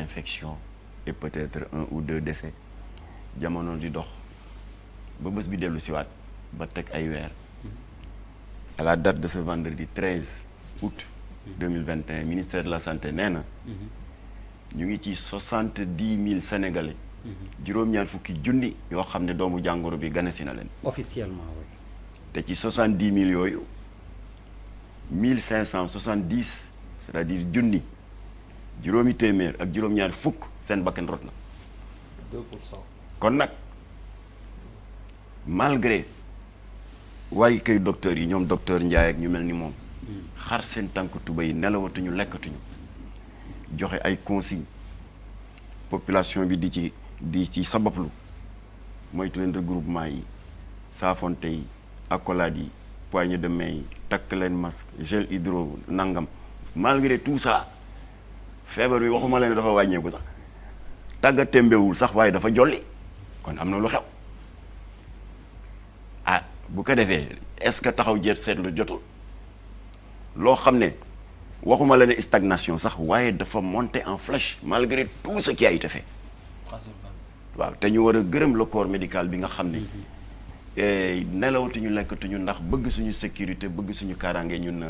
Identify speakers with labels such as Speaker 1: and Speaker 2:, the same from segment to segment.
Speaker 1: d'infection et peut-être 1 ou 2 décès jamono di dox ba bés bi dellu siwaat ba teg ay weer à la date de ce vendredi 13 août 2021 ministère de la santé nee na ñu ngi ci 70 000 sénégalais juróom-ñaar fukki junni yoo xam ne doomu jàngoro bi gane si na leen
Speaker 2: officiellement oui.
Speaker 1: te ci 70 000 yooyu 1570 c'est-à-dire junni juróomi téeméer ak juróom-ñaar fukk seen bakkan rot na
Speaker 2: 2%.
Speaker 1: kon nag malgré wari kay docteurs yi ñoom docteur Ndiaye ak ñu mel ni moom xar seen tànk tuba yi nelawatuñu lekkatuñu joxe ay consignes population bi di ci sabablu moytu leen regroupement yi saafonte yi accolade yi poignée de main yi takk leen masque gel hydro nangam malgré tout ça feebar bi waxuma leen dafa wàññeeku sax tàggatembewul sax waaye dafa jolli kon am na lu xew ah bu ko defee est-ce que taxaw jeet seetlu jotul loo xam ne waxuma la ne stagnation sax waaye dafa monter en flèche malgré tout ce qui a été fait waaw te ñu war a gërëm le corps médical bi nga xam ne nelawatuñu lekkatuñu ndax bëgg suñu sécurité bëgg suñu kaaraange ñun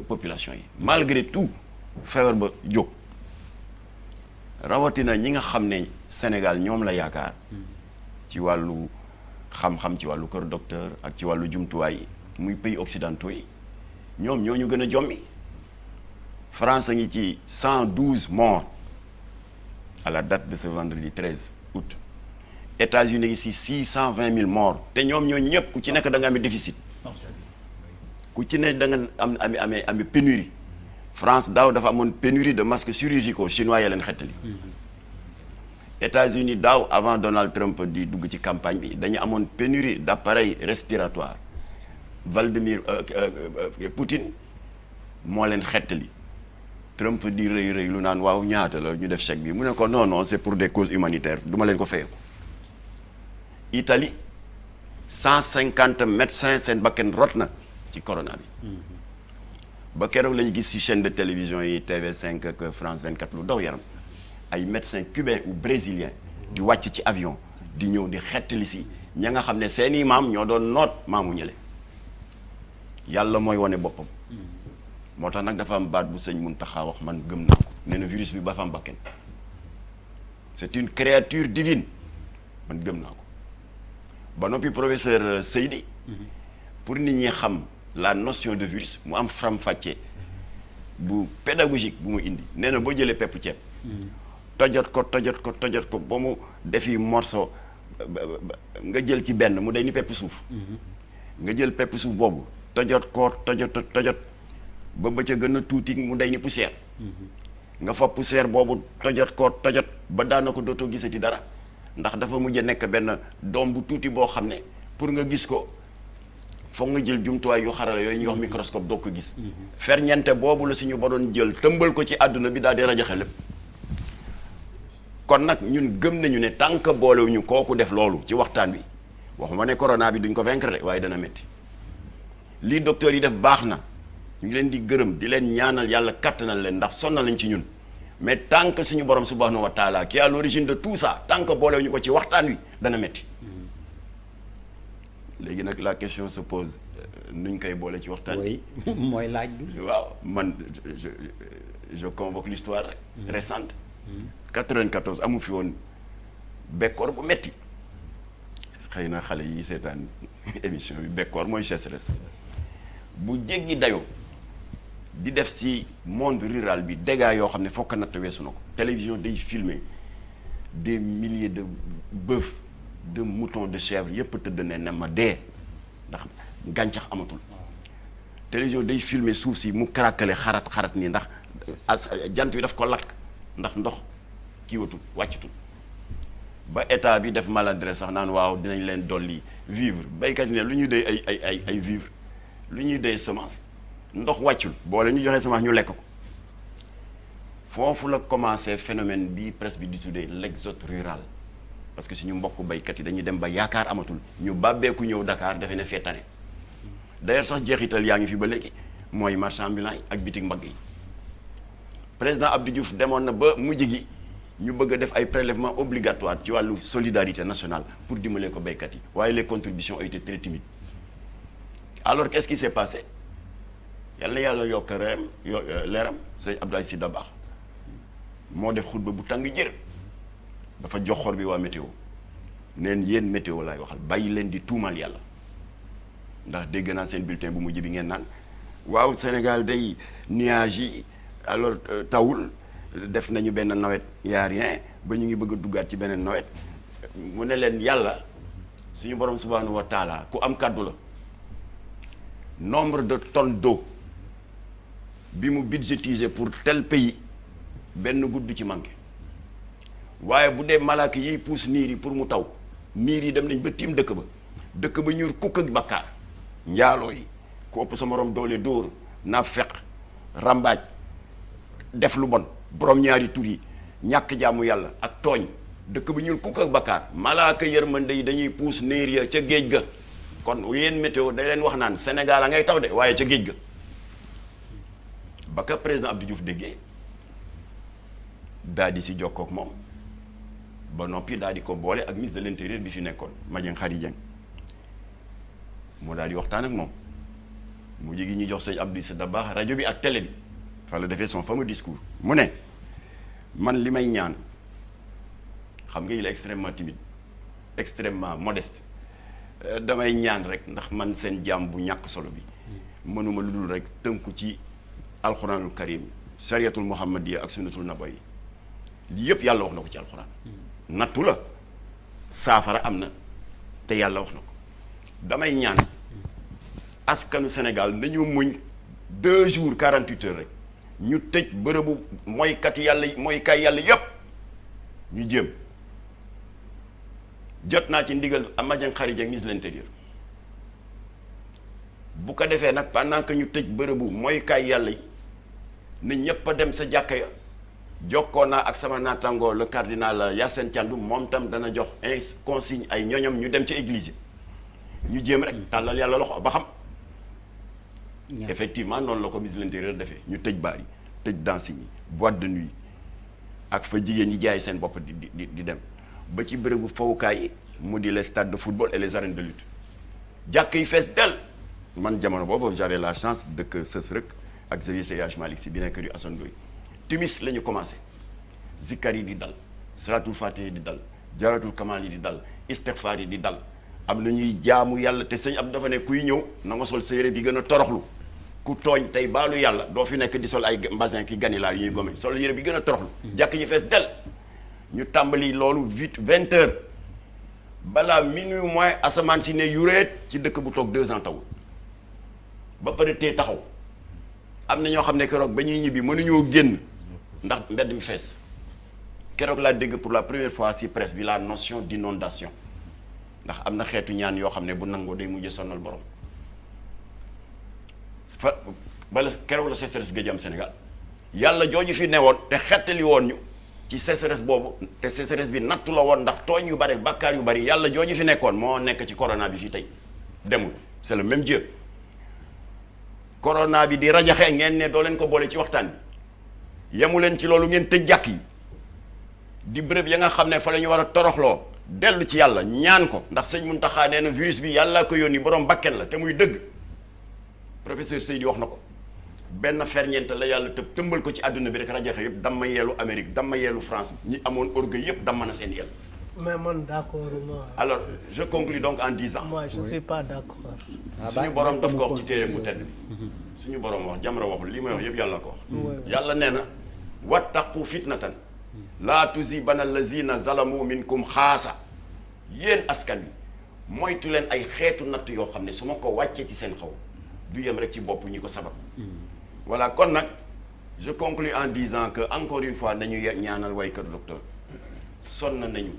Speaker 1: population yi malgré tout feebar ba jóg rawatina ñi nga xam ne Sénégal ñoom la yaakaar ci wàllu xam-xam ci wàllu kër docteur ak ci wàllu jumtuwaay yi muy pays occidentaux yi ñoom ñoo ñu gën a jommi France a ngi ci 112 morts à la date de ce vendredi 13 août États-Unis ngi ci 620 000 morts te ñoom ñoo ñëpp ku ci nekk da nga am déficit ku ci ne da nga am pénurie France daaw dafa amoon pénurie de masques chirurgicaux chinois ya leen xettali États-Unis daaw avant Donald Trump di dugg ci campagne bi dañu amoon pénurie d'appareils respiratoires Vladimir Poutine moo leen xettali Trump di rëy lu naan waaw ñaata la ñu def chèque bi mu ne ko non c'est pour des causes humanitaires duma leen ko fayeeku Italie 150 médecins seen bakken rot na ci corona bi ba keroog lañu gis ci chaîne de télévision yi TV5 ak France 24 lu daw yaram ay médecins cubains ou brésiliens di wàcc ci avion di ñëw di xettali si ña nga xam ne seeni maam ñoo doon noot maamu ñële yàlla mooy wane boppam moo tax nag dafa am baat bu sëñ Muntaxa wax man gëm naa ko nee na virus bi ba fa am bakken c'est une créature divine man gëm naa ko ba noppi professeur Seydi pour nit ñi xam la notion de virus mu am faram-fàccee bu pédagogique bu mu indi nee na boo jëlee pepp ceeb tojot ko ba mu defi morceau nga jël ci benn mu day ni pepp suuf nga jël pepp suuf boobu tojot ba ca gën a tuuti mu day ni poussière nga fa poussière boobu tojot ba daanaka dootoo gisati dara ndax dafa mujj nekk benn doom bu tuuti boo xam ne pour nga gis ko foog nga jël jumtuwaay yu xarala yooyu ñuy wax microscope doo ko gis ferñeente boobu la suñu ba doon jël tëmbal ko ci àdduna bi daal di rajaxe lépp kon nag ñun gëm nañu ne tant que boolewuñu kooku def loolu ci waxtaan bi waxuma ne corona bi duñ ko vaincre de waaye dana métti lii docteur yi def baax na ñu ngi leen di gërëm di leen ñaanal yàlla kattanal leen ndax sonnal lañ ci ñun mais tant que suñu borom subhanahu wa taala qui est à l'origine de tout ça tant que boolewuñu ko ci waxtaan wi dana métti léegi nag la question se pose nuñ koy boole ci waxtaan wi.
Speaker 2: oui mooy laaj bi.
Speaker 1: waaw man je convoque l'histoire récente. 94 amu fi woon bekkoor bu metti xëy na xale yi seetaan émission bi bekkoor mooy sécheresse bu jéggi dayoo di def ci monde rural bi dégâts yoo xam ne fokk natt weesu na ko. télévision day filmer des milliers de bœufs de moutons de chèvres yëpp tëdd ne ma dee ndax gàncax amatul. télévision day filmer suuf si mu craquelé xarat nii ndax jant bi daf ko lakk ndax ndox kii watul wàccatul ba état bi def maladresse sax naan waaw dinañ leen dolli vivre baykat yi ne lu ñuy dee ay vivre lu ñuy dee semence ndox wàccul boole ñu joxee semence ñu lekk ko foofu la commencé phénomène bi presse bi di tuddee l'exode rural parce que suñu mbokk baykat yi dañuy dem ba yaakaar amatul ñu bàbbeeku ñëw Dakar defe ne fee tane d'ailleurs sax jeexital yaa ngi fi ba léegi mooy marchand ambulant yi ak bitig mbagg yi président Abdou Diouf demoon na ba mujj gi ñu bëgg a def ay prélèvements obligatoires ci wàllu solidarité nationale pour dimbalee ko béykat yi waaye les contributions ont été très timides alors qu'est-ce qui s'est passé yal na yàlla yokk leeram sëñ Abdoulaye Sy Dabakh moo def xutba bu tàng jër dafa jox xor bi waa météo neen yéen météo laay waxal bàyyi leen di tuumal yàlla ndax dégg naa seen bulletin bu mujj bi ngeen naan waaw Sénégal day nuages yi alors tawul def nañu benn nawet yaa rien ba ñu ngi bëgg a duggaat ci beneen nawet mu ne leen yàlla suñu borom subhanahu wa taala ku am kàddu la nombre de tonnes d'eau bi mu budgétisé pour tel pays benn goutte du ci manqué waaye bu dee malaaka yiy puus niir yi pour mu taw niir yi dem nañ ba tiim dëkk ba ñuur kukk ak bakkaar njaaloo yi ku ëpp sa morom doole dóor naa feq rambaaj def lu bon borom ñaari tur yi ñàkk jaamu yàlla ak tooñ dëkk ba ñuul kukk ak bakkaar malaaka yërmande yi dañuy puus niir ya ca géej ga kon yéen météo da leen wax naan Sénégal a ngay taw de waaye ca géej ga ba ka président Abdou Diouf déggee daal di si jokkook moom ba noppi daal di ko boole ak ministre de l'intérieur bi fi nekkoon Madiang Khary Dieng moo daal di waxtaan ak moom mu jigi ñu jox sëñ Abdou Sy Dabakh rajo bi ak télé bi fa la defee son fameux discours mu ne man li may ñaan xam nga il est extrêmement timide extrêmement modeste damay ñaan rek ndax man seen jaam bu ñàkk solo bi mënuma lu dul rek tënku ci alxuraanul karim sariyatul muhammadiya ak sunnatul nabawi lii yëpp yàlla wax na ko ci alxuraan nattu la saafara am na te yàlla wax na ko damay ñaan askanu Sénégal nañu muñ 2 jours 48 heures rek ñu tëj bërëbu mooykat yàlla mooykaay yàlla yëpp ñu jéem jot naa ci ndigal Madiang Khary Dieng ministre de l'intérieur bu ko defee nag pendant que ñu tëj bërëbu mooykaay yàlla yi na ñépp a dem sa jàkka ya jokkoo naa ak sama naataango le cardinal Yacine Thiandoum moom tam dana jox consigne ay ñoñom ñu dem ci église yi ñu jéem rek tàllal yàlla loxo ba xam effectivement noonu la ko ministre de l'intérieur defee ñu tëj baar yi tëj dancing yi boîte de nuit ak fa jigéen ñi jaay seen bopp di dem ba ci bërëbu fowukaay yi mu di les stades de football et les arènes de lutte jàkk yi fees del man jamono boobu j'avais la chance dëkk sës rek ak Xavier Seydi Malick Sy bi nekk yu Assane Ndoye timis la ñu commencé zikkar yi di dal salatul fatih yi di dal jaratul kamal yi di dal istighfar yi di dal am na ñuy jaamu yàlla te sëñ ab dafa ne kuy ñëw na nga sol sa yére bi gën a toroxlu ku tooñ tey baalu yàlla doo fi nekk di sol ay mbasin ki ganilaa yu ñuy gome sol yére bi gën a toroxlu jàkk yi fees del ñu tàmbali loolu 20 heures balaa minuit moins asamaan si ne yuréet ci dëkk bu toog 2 ans tawul ba pare tee taxaw am na ñoo xam ne keroog ba ñuy ñibbi mënuñoo génn ndax mbedd mi fees keroog laa dégg pour la première fois ci presse bi la notion d'inondation ndax am na xeetu ñaan yoo xam ne bu nangoo day mujj sonal borom fa bala keroog la sécheresse gëj am Sénégal yàlla jooju fi newoon te xettali woon ñu ci sécheresse boobu te sécheresse bi nattu la woon ndax tooñ yu bari bàkkaar yu bari yàlla jooju fi nekkoon moo nekk ci corona bi fii tey demul c'est le même Dieu corona bi di rajaxe ngeen ne doo leen ko boole ci waxtaan bi yemu leen ci loolu ngeen tëj jàkk yi di bërëb ya nga xam ne fa la ñu war a toroxloo dellu ci yàlla ñaan ko ndax sëñ Mountakha nee na virus bi yàlla ko yónni borom bakken la te muy dëgg professeur Seydi wax na ko benn ferñeent la yàlla tëmbal ko ci àdduna bi rek rajaxe yëpp damma yeelu Amérique damma yeelu France ñi amoon orgueil yëpp damma na seen yel
Speaker 3: mais man d'accord moi.
Speaker 1: alors je conclus donc en disant.
Speaker 3: moi je suis pas d'accord.
Speaker 1: suñu borom daf ko wax ci téere bu tedd bi suñu borom wax Jamra waxul li may wax yëpp yàlla ko wax. yàlla nee na wattaqu fitnatan laa tusibanna allazina zalamu minkum xaasa yéen askan wi moytu leen ay xeetu natt yoo xam ne su ma ko wàccee ci seen xaw du yem rek ci bopp ñi ko sabab. voilà kon nag je conclus en disant que encore une fois nañu ñaanal waykat docteur sonn nañu.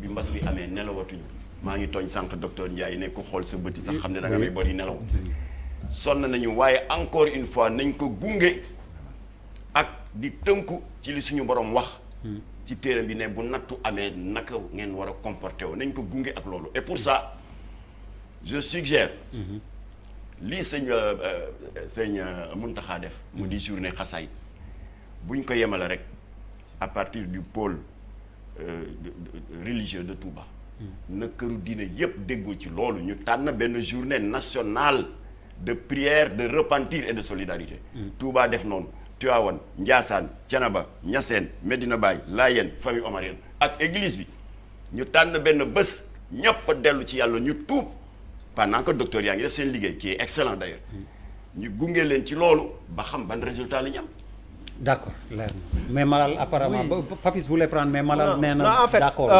Speaker 1: bi mbas mi amee nelawatuñu. maa ngi tooñ sànq docteur Ndiaye ne ko xool sa bëti sax xam ne da nga may bori nelaw. sonn nañu waaye encore une fois nañ ko gunge ak di tënku ci li suñu borom wax. ci téere bi ne bu nattu amee naka ngeen war a comporter wu nañ ko gunge ak loolu et pour ça je suggère. lii sëñ Mountakha def. mu di journée xasaay buñ ko yemale rek à partir du pôle religieux de Touba. na këru diine yépp déggoo ci loolu ñu tànn benn journée nationale de prière de repentir et de solidarité. Touba def noonu Tivaouane Ndiassane Thiénaba Niassène Medina Baye Layène famille omarienne ak église bi ñu tànn benn bés ñépp a dellu ci yàlla ñu tuub pendant que docteur yaa ngi def seen liggéey qui est excellent d'ailleurs ñu gunge leen ci loolu ba xam ban résultat la ñu am.
Speaker 2: D'accord leer na mais Malal apparemment Papis voulait prendre mais Malal nee na
Speaker 3: en fait,
Speaker 2: d'accord.